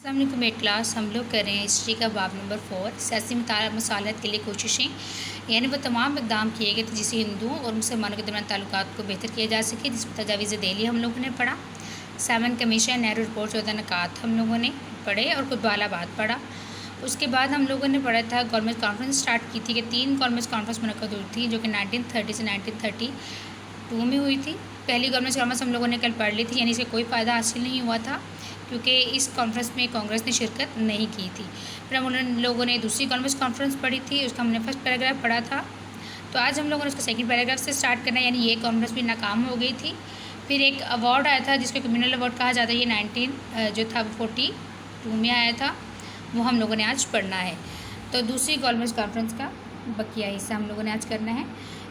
अस्सलाम वालेकुम क्लास। हम लोग कर रहे हैं हिस्ट्री का बाब नंबर 4 सियासी मसालहत के लिए कोशिशें, यानी वो तमाम इकदाम किए गए थे जिससे हिंदुओं और मुसलमानों के दरमियान ताल्लुकात को बेहतर किया जा सके, जिसमें तजावीज़ दिल्ली हम लोगों ने पढ़ा, 7 कमीशन नेहरू रिपोर्ट 14 नकात हम लोगों ने पढ़े और कुतुबालाबाद पढ़ा। उसके बाद हम लोगों ने पढ़ा था गवर्नमेंट कॉन्फ्रेंस स्टार्ट की थी कि 3 गवर्नमेंट कॉन्फ्रेंस मुनक़्क़द हुई थी जो कि 1930 से 1932 में हुई थी। पहली गवर्नमेंट कॉन्फ्रेंस हम लोगों ने कल पढ़ ली थी, यानी इसका कोई फ़ायदा हासिल नहीं हुआ था क्योंकि इस कॉन्फ्रेंस में कांग्रेस ने शिरकत नहीं की थी। फिर हम लोगों ने दूसरी गवर्नमेंट कॉन्फ्रेंस पढ़ी थी, उसका हमने फर्स्ट पैराग्राफ पढ़ा था। तो आज हम लोगों ने उसका सेकंड पैराग्राफ से स्टार्ट करना है, यानी ये कॉन्फ्रेंस भी नाकाम हो गई थी। फिर एक अवार्ड आया था जिसको कम्युनल अवार्ड कहा जाता है, ये 1942 में आया था, वो हम लोगों ने आज पढ़ना है। तो दूसरी गवर्नमेंट कॉन्फ्रेंस का बकिया हिस्सा हम लोगों ने आज करना है।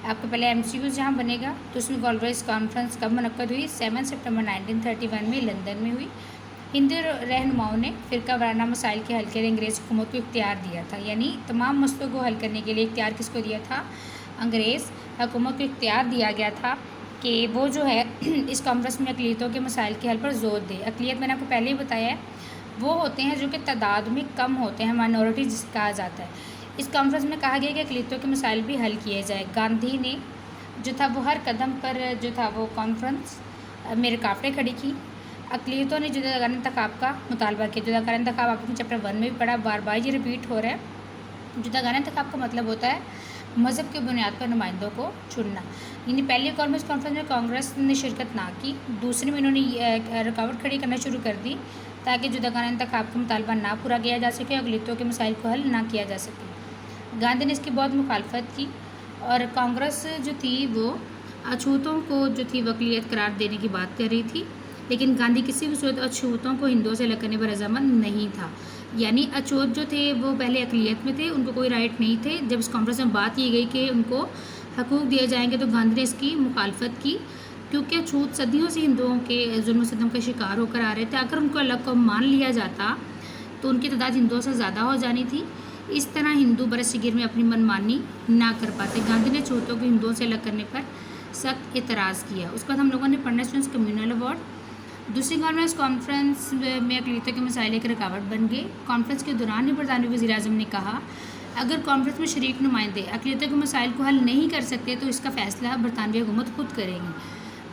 आपको पहले MCQ जहाँ बनेगा तो उसमें गवर्नमेंट कॉन्फ्रेंस कब मुनक़्क़द हुई? 7 सितंबर 1931 में लंदन में हुई। हिंदू रहनुमाओं ने फ़िरका वाराना मसाइल के हल के लिए अंग्रेज़ हुकूमत को इख्तियार दिया था, यानी तमाम मसलों को हल करने के लिए इख्तियार किसको दिया था? अंग्रेज़ हुकूमत को इख्तियार दिया गया था कि वो जो है इस कॉन्फ्रेंस में अक़लियतों के मसाइल के हल पर जोर दे। अक़लियत मैंने आपको पहले ही बताया है, वो होते हैं जो कि तादाद में कम होते हैं, माइनॉरिटी जिसे कहा जाता है। इस कॉन्फ्रेंस में कहा गया कि अक़लियतों के मसाइल भी हल किए जाए। गांधी ने जो था वो हर कदम पर जो था वो कॉन्फ्रेंस में रुकावटें खड़ी की। अक़लियतों ने जुदागाना इंतखाब का मुतालबा किया। जुदागाना इंतखाब आपने चैप्टर 1 में भी पढ़ा, बार बार ये रिपीट हो रहा है। जुदागाना इंतखाब का मतलब होता है मज़हब की बुनियाद पर नुमाइंदों को चुनना। यानी पहली गवर्नमेंट कॉन्फ्रेंस में कांग्रेस ने शिरकत ना की, दूसरे में इन्होंने रुकावट खड़ी करना शुरू कर दी ताकि जुदागाना इंतखाब का मुतालबा ना पूरा किया जा सके, अक़लियतों के मसाइल को हल ना किया जा सके। गांधी ने इसकी बहुत मुखालफत की और कांग्रेस जो थी वो अछूतों को जो थी वक़ीलियत करार देने की बात कर रही थी, लेकिन गांधी किसी भी सूरत अछूतों को हिंदुओं से अलग करने पर रज़ामंद नहीं था। यानी अछूत जो थे वो पहले अक़लियत में थे, उनको कोई राइट नहीं थे। जब इस कॉन्फ्रेंस में बात की गई कि उनको हकूक़ दिए जाएंगे तो गांधी ने इसकी मुखालफत की, क्योंकि अछूत सदियों से हिंदुओं के जुल्म सितम का शिकार होकर आ रहे थे। अगर उनको अलग को मान लिया जाता तो उनकी तादाद हिंदुओं से ज़्यादा हो जानी थी। इस तरह हिंदू बरसगीर में अपनी मनमानी ना कर पाते। गांधी ने अछूतों को हिंदुओं से अलग करने पर सख्त एतराज़ किया। उसके बाद हम लोगों ने पढ़ना स्टूडेंट्स कम्युनल अवार्ड। दूसरी गवर्नमेंट कॉन्फ्रेंस में अक़लियतों के मसाइल एक रुकावट बन गए। कॉन्फ्रेंस के दौरान ही बरतानवी वज़ीर-ए-आज़म ने कहा, अगर कॉन्फ्रेंस में शरीक नुमाइंदे अक़लियतों के मसाइल को हल नहीं कर सकते तो इसका फ़ैसला बरतानवी हुकूमत खुद करेगी।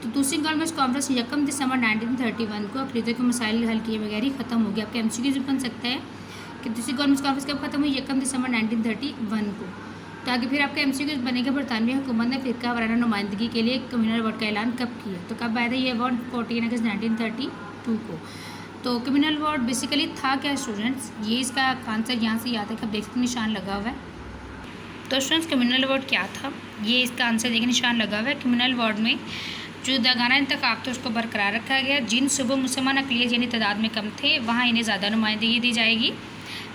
तो दूसरी गवर्नमेंट कॉन्फ्रेंस 1 दिसंबर 1931 को अक़लियतों के मसाइल हल किए बगैर ही ख़त्म हो गया। आपके MCQ बन सकता है कि दूसरी गवर्नमेंट कॉन्फ्रेंस कब ख़त्म हुई? 1 दिसंबर 1931 को। तो आगे फिर आपका MCQ बनेगा बरतानवी हुकूमत ने फ़िरका वाराना नुमाइंदगी के लिए कम्युनल अवार्ड का ऐलान कब किया? तो कब आया था ये अवार्ड? 14 अगस्त 1932 को। तो कम्युनल अवार्ड बेसिकली था क्या स्टूडेंट्स? ये इसका आंसर यहाँ से याद है कि आप देख सकते निशान लगा हुआ है। तो स्टूडेंट्स कम्युनल अवार्ड क्या था? ये इसका आंसर देखिए निशान लगा हुआ है। कम्युनल अवार्ड में जुदागाना इंतखाब तो उसको बरकरार रखा गया। जिन सूबों मुसलमान अक़लियत यानी तादाद में कम थे वहाँ इन्हें ज़्यादा नुमाइंदगी दी जाएगी।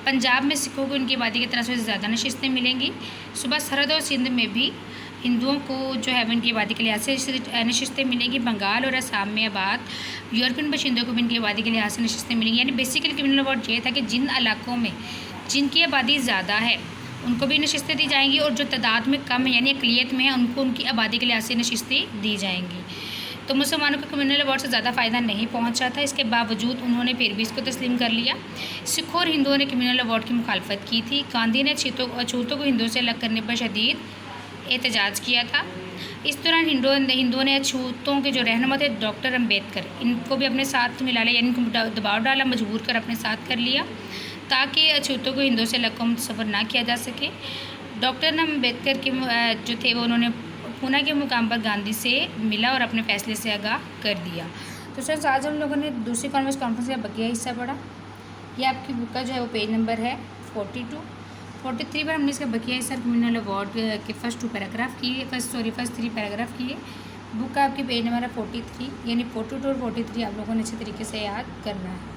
पंजाब में सिखों को उनकी आबादी की तनासब से ज़्यादा नशिस्तें मिलेंगी। सूबा सरहद और सिंध में भी हिंदुओं को जो है इनकी आबादी के लिहाज से नशिस्तें मिलेंगी। बंगाल और असम में आबाद यूरोपियन बशिंदों को भी इनकी आबादी के लिहाज से नशिस्तें मिलेंगी। यानी बेसिकली कम्युनल अवार्ड ये था कि जिन इलाकों में जिनकी आबादी ज़्यादा है उनको भी नशिस्तें दी जाएंगी और जो तादाद में कम है यानी अक़लियत में है उनको उनकी आबादी के लिहाज से नशिस्तें दी जाएंगी। तो मुसलमानों को कम्युनल अवार्ड से ज़्यादा फ़ायदा नहीं पहुंचा था, इसके बावजूद उन्होंने फिर भी इसको तस्लीम कर लिया। सिखों और हिंदुओं ने कम्युनल अवार्ड की मुखालफत की थी। गांधी ने अछूतों को हिंदुओं से अलग करने पर शदीद एहतजाज किया था। इस दौरान हिंदुओं ने अछूतों के जो रहनुमा थे डॉक्टर अम्बेडकर, इनको भी अपने साथ मिला लिया, यानी इनको दबाव डाला, मजबूर कर अपने साथ कर लिया ताकि अछूतों को हिंदुओं से अलग को मुतसव्वर ना किया जा सके। डॉक्टर अम्बेडकर के जो थे वो उन्होंने पूना के मुकाम पर गांधी से मिला और अपने फ़ैसले से आगाह कर दिया। तो सर आज हम लोगों ने दूसरी गवर्नमेंट कॉन्फ्रेंस का बकिया हिस्सा पढ़ा। ये आपकी बुक का जो है वो पेज नंबर है 42। 43 पर हमने इसका बकिया हिस्सा कम्युनल अवार्ड के फर्स्ट 3 पैराग्राफ किए। बुक का आपकी पेज नंबर है 43, यानी 42 और 43 आप लोगों ने अच्छे तरीके से याद करना है।